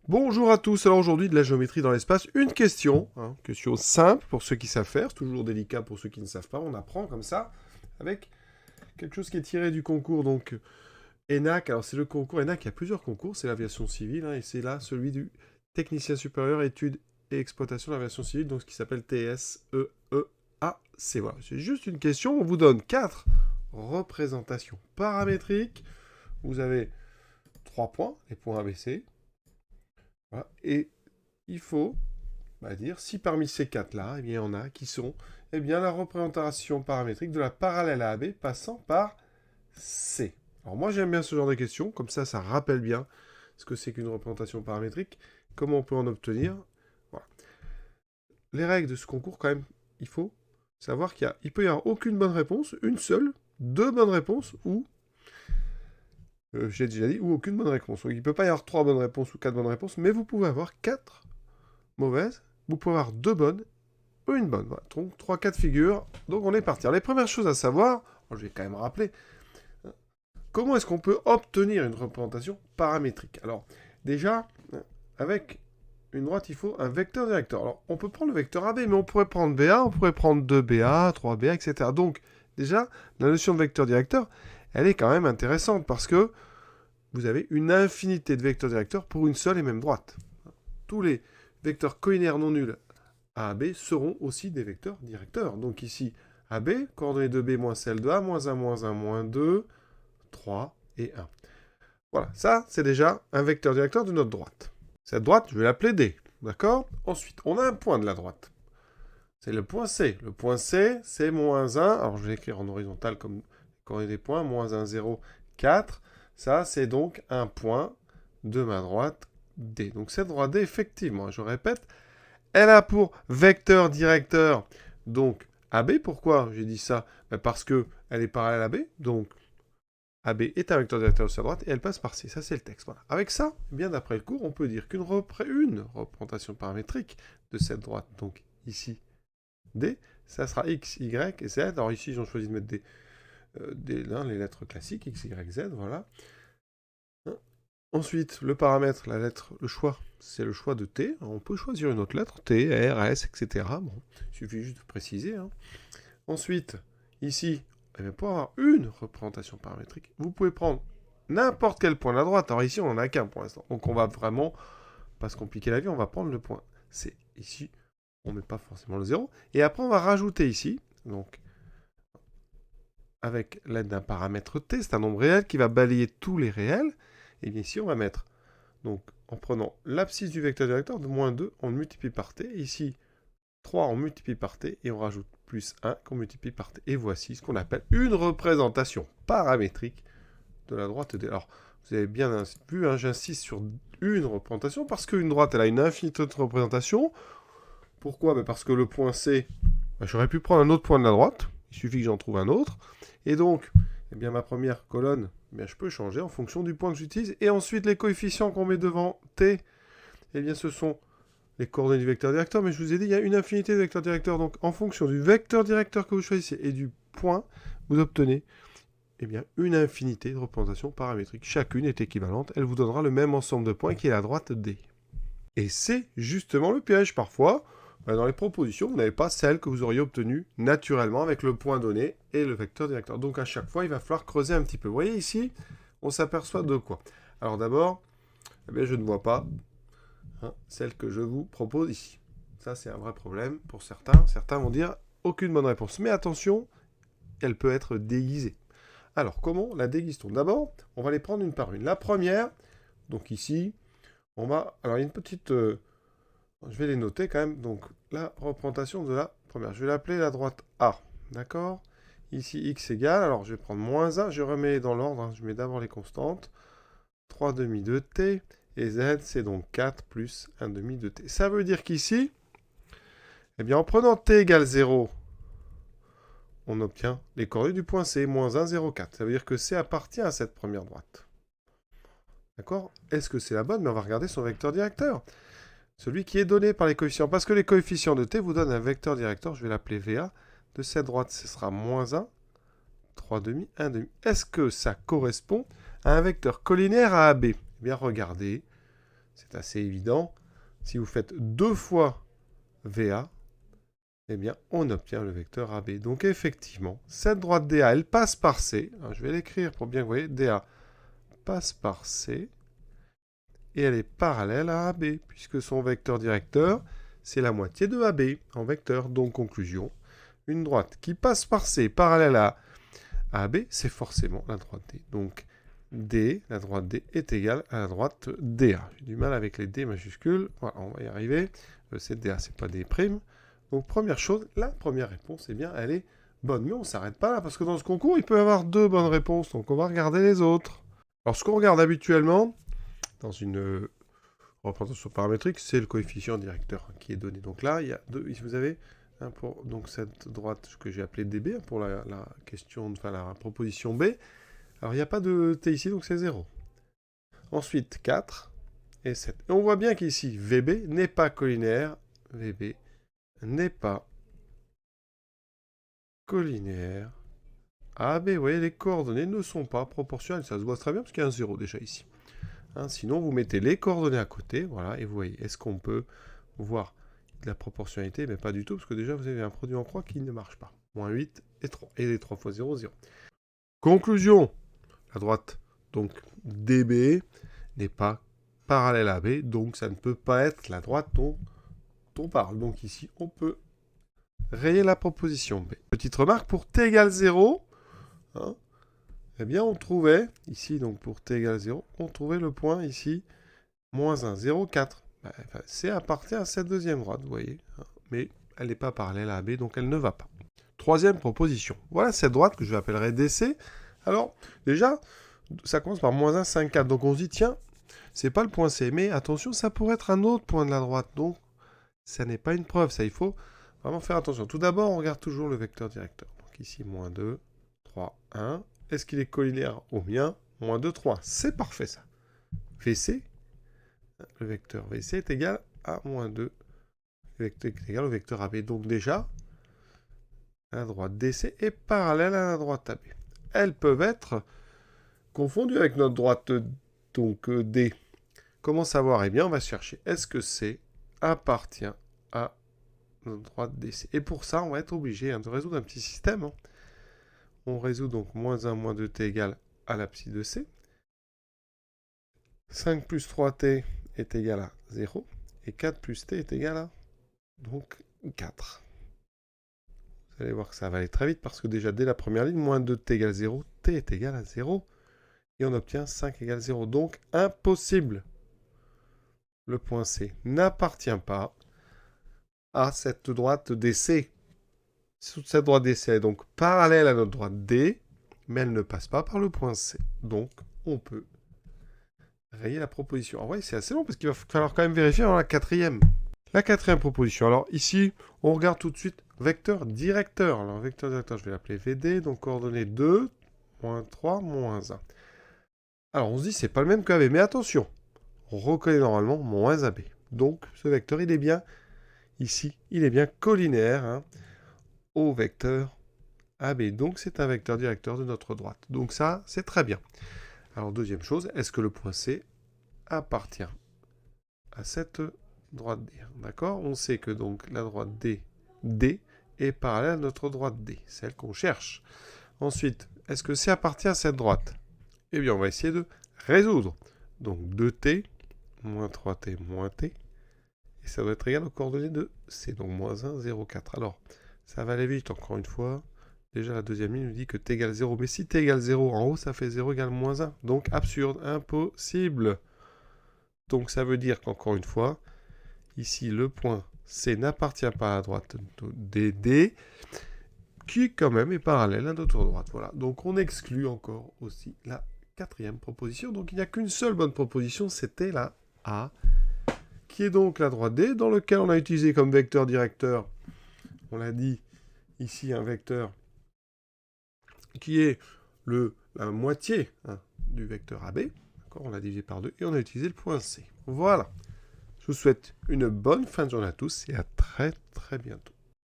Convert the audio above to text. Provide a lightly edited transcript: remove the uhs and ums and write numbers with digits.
Bonjour à tous, alors aujourd'hui de la géométrie dans l'espace, une question, question simple pour ceux qui savent faire, c'est toujours délicat pour ceux qui ne savent pas, on apprend comme ça, avec quelque chose qui est tiré du concours, donc ENAC, alors c'est le concours ENAC, il y a plusieurs concours, c'est l'aviation civile, et c'est là celui du technicien supérieur études et exploitation de l'aviation civile, donc ce qui s'appelle TSEEAC, voilà, c'est juste une question, on vous donne 4 représentations paramétriques, vous avez 3 points, les points ABC, voilà, et il faut dire si parmi ces quatre-là, il y en a qui sont la représentation paramétrique de la parallèle à AB passant par C. Alors moi j'aime bien ce genre de questions, comme ça rappelle bien ce que c'est qu'une représentation paramétrique, comment on peut en obtenir. Voilà. Les règles de ce concours, quand même, il faut savoir qu'il peut y avoir aucune bonne réponse, une seule, deux bonnes réponses ou j'ai déjà dit, ou aucune bonne réponse. Donc, il ne peut pas y avoir 3 bonnes réponses ou 4 bonnes réponses, mais vous pouvez avoir 4 mauvaises, vous pouvez avoir 2 bonnes ou une bonne. Voilà. Donc, 3 cas de figure. Donc, on est parti. Alors, les premières choses à savoir, je vais quand même rappeler, comment est-ce qu'on peut obtenir une représentation paramétrique? Alors, déjà, avec une droite, il faut un vecteur directeur. Alors, on peut prendre le vecteur AB, mais on pourrait prendre BA, on pourrait prendre 2BA, 3BA, etc. Donc, déjà, la notion de vecteur directeur, elle est quand même intéressante parce que vous avez une infinité de vecteurs directeurs pour une seule et même droite. Tous les vecteurs collinaires non nuls A, B seront aussi des vecteurs directeurs. Donc ici, AB, coordonnées de B moins celle de A, moins 1, moins 1, moins 2, 3 et 1. Voilà, ça, c'est déjà un vecteur directeur de notre droite. Cette droite, je vais l'appeler D. D'accord? Ensuite, on a un point de la droite. C'est le point C. Le point C, c'est moins 1. Alors, je vais l'écrire en horizontal comme coordonnées des points. Moins 1, 0, 4. Ça, c'est donc un point de ma droite D. Donc, cette droite D, effectivement, je répète, elle a pour vecteur directeur, donc AB. Pourquoi j'ai dit ça? Parce qu'elle est parallèle à B. Donc, AB est un vecteur directeur de sa droite et elle passe par C. Ça, c'est le texte. Voilà. Avec ça, bien d'après le cours, on peut dire qu'une représentation paramétrique de cette droite, donc ici, D, ça sera X, Y et Z. Alors ici, j'ai choisi de mettre les lettres classiques, X, Y, Z, voilà. Ensuite, le paramètre, la lettre, le choix, c'est le choix de T. Alors, on peut choisir une autre lettre, T, R, S, etc. Bon, il suffit juste de préciser. Ensuite, ici, pour avoir une représentation paramétrique, vous pouvez prendre n'importe quel point de la droite. Alors ici, on n'en a qu'un pour l'instant. Donc on va vraiment pas se compliquer la vie, on va prendre le point C. Ici, on ne met pas forcément le 0. Et après, on va rajouter ici, donc avec l'aide d'un paramètre T, c'est un nombre réel qui va balayer tous les réels. Et bien ici, on va mettre, donc en prenant l'abscisse du vecteur directeur de moins 2, on le multiplie par T. Ici, 3, on multiplie par T, et on rajoute plus 1 qu'on multiplie par T. Et voici ce qu'on appelle une représentation paramétrique de la droite D. Alors, vous avez bien vu, j'insiste sur une représentation, parce qu'une droite, elle a une infinité de représentations. Pourquoi? Parce que le point C, j'aurais pu prendre un autre point de la droite, il suffit que j'en trouve un autre, et donc, ma première colonne, je peux changer en fonction du point que j'utilise, et ensuite les coefficients qu'on met devant T, ce sont les coordonnées du vecteur directeur, mais je vous ai dit, il y a une infinité de vecteurs directeurs, donc en fonction du vecteur directeur que vous choisissez et du point, vous obtenez une infinité de représentations paramétriques. Chacune est équivalente, elle vous donnera le même ensemble de points qui est la droite D. Et c'est justement le piège. Parfois, dans les propositions, vous n'avez pas celle que vous auriez obtenue naturellement avec le point donné et le vecteur directeur. Donc à chaque fois, il va falloir creuser un petit peu. Vous voyez ici, on s'aperçoit de quoi? Alors d'abord, je ne vois pas celle que je vous propose ici. Ça, c'est un vrai problème pour certains. Certains vont dire aucune bonne réponse. Mais attention, elle peut être déguisée. Alors, comment la déguise-t-on? D'abord, on va les prendre une par une. La première, donc ici, on va... Alors, il y a une petite... je vais les noter quand même. Donc, la représentation de la première. Je vais l'appeler la droite A. D'accord? Ici, x égale... Alors, je vais prendre moins 1. Je remets dans l'ordre. Je mets d'abord les constantes. 3 demi de t. Et z, c'est donc 4 plus 1 demi de t. Ça veut dire qu'ici, en prenant t égale 0, on obtient les coordonnées du point C, moins 1, 0, 4. Ça veut dire que C appartient à cette première droite. D'accord? Est-ce que c'est la bonne? Mais on va regarder son vecteur directeur. Celui qui est donné par les coefficients. Parce que les coefficients de t vous donnent un vecteur directeur, je vais l'appeler VA. De cette droite, ce sera moins 1, 3 demi, 1 demi. Est-ce que ça correspond à un vecteur collinaire à AB? Eh bien, regardez. c'est assez évident. Si vous faites 2 fois VA, eh bien, on obtient le vecteur AB. Donc, effectivement, cette droite DA, elle passe par C. Alors, je vais l'écrire pour bien que vous voyez. DA passe par C. Et elle est parallèle à AB, puisque son vecteur directeur, c'est la moitié de AB en vecteur. Donc, conclusion, une droite qui passe par C parallèle à AB, c'est forcément la droite D. Donc, D, la droite D est égale à la droite DA. J'ai du mal avec les D majuscules. Voilà, on va y arriver. C'est DA, c'est pas D'. Donc, première chose, la première réponse, eh bien, elle est bonne. Mais on ne s'arrête pas là, parce que dans ce concours, il peut y avoir 2 bonnes réponses. Donc, on va regarder les autres. Alors, ce qu'on regarde habituellement, dans une représentation paramétrique, c'est le coefficient directeur qui est donné. Donc là, il y a 2, vous avez pour donc cette droite que j'ai appelée DB, pour la question, enfin la proposition B. Alors, il n'y a pas de T ici, donc c'est 0. Ensuite, 4 et 7. Et on voit bien qu'ici, VB n'est pas collinaire. VB n'est pas collinaire. AB, vous voyez, les coordonnées ne sont pas proportionnelles. Ça se voit très bien parce qu'il y a un 0 déjà ici. Hein, sinon, vous mettez les coordonnées à côté, voilà, et vous voyez, est-ce qu'on peut voir de la proportionnalité? Mais pas du tout, parce que déjà, vous avez un produit en croix qui ne marche pas. Moins 8 et 3. Et les 3 fois 0, 0. Conclusion. La droite, donc DB, n'est pas parallèle à AB, donc ça ne peut pas être la droite dont on parle. Donc ici, on peut rayer la proposition B. Petite remarque, pour t égale 0, hein, eh bien on trouvait, ici donc pour t égale 0, on trouvait le point ici, moins 1, 0, 4. Enfin, C appartient à cette deuxième droite, vous voyez, hein, mais elle n'est pas parallèle à AB, donc elle ne va pas. Troisième proposition. Voilà cette droite que je appellerai DC. Alors, déjà, ça commence par moins 1, 5, 4. Donc on se dit, tiens, c'est pas le point C, mais attention, ça pourrait être un autre point de la droite. Donc, ça n'est pas une preuve, ça, il faut vraiment faire attention. Tout d'abord, on regarde toujours le vecteur directeur. Donc ici, moins 2, 3, 1. Est-ce qu'il est collinaire au mien? Moins 2, 3. C'est parfait, ça. VC, le vecteur VC est égal à moins 2. Le vecteur est égal au vecteur AB. Donc déjà, la droite DC est parallèle à la droite AB. Elles peuvent être confondues avec notre droite donc D. Comment savoir? Eh bien, on va chercher. Est-ce que C appartient à notre droite DC? Et pour ça, on va être obligé de résoudre un petit système. Hein. On résout donc moins 1, moins 2t égale à l'abscisse de C. 5 plus 3t est égal à 0. Et 4 plus t est égal à donc 4. Vous allez voir que ça va aller très vite parce que déjà dès la première ligne, moins 2t égale 0, t est égal à 0. Et on obtient 5 égale 0. Donc impossible. Le point C n'appartient pas à cette droite DC. Cette droite DC est donc parallèle à notre droite D, mais elle ne passe pas par le point C. Donc, on peut rayer la proposition. En vrai, c'est assez long parce qu'il va falloir quand même vérifier dans la quatrième. La quatrième proposition. Alors, ici, on regarde tout de suite vecteur directeur. Alors, vecteur directeur, je vais l'appeler VD. Donc, coordonnées 2, moins 3, moins 1. Alors, on se dit, c'est pas le même qu'AB. Mais attention, on reconnaît normalement moins AB. Donc, ce vecteur, il est bien, ici, il est bien collinaire, hein, au vecteur AB. Donc, c'est un vecteur directeur de notre droite. Donc, ça, c'est très bien. Alors, deuxième chose, est-ce que le point C appartient à cette droite D? D'accord? On sait que donc la droite D est parallèle à notre droite D, celle qu'on cherche. Ensuite, est-ce que C appartient à cette droite? Eh bien, on va essayer de résoudre. Donc, 2t, moins 3t, moins t. Et ça doit être égal aux coordonnées de C. Donc, moins 1, 0, 4. Alors, ça va aller vite, encore une fois. Déjà, la deuxième ligne nous dit que t égale 0. Mais si t égale 0 en haut, ça fait 0 égale moins 1. Donc, absurde, impossible. Donc, ça veut dire qu'encore une fois, ici, le point C n'appartient pas à la droite de D, qui quand même est parallèle à notre droite. Voilà. Donc, on exclut encore aussi la quatrième proposition. Donc, il n'y a qu'une seule bonne proposition, c'était la A, qui est donc la droite D, dans lequel on a utilisé comme vecteur directeur, on l'a dit, ici, un vecteur qui est la moitié du vecteur AB. On l'a divisé par 2 et on a utilisé le point C. Voilà. Je vous souhaite une bonne fin de journée à tous et à très très bientôt.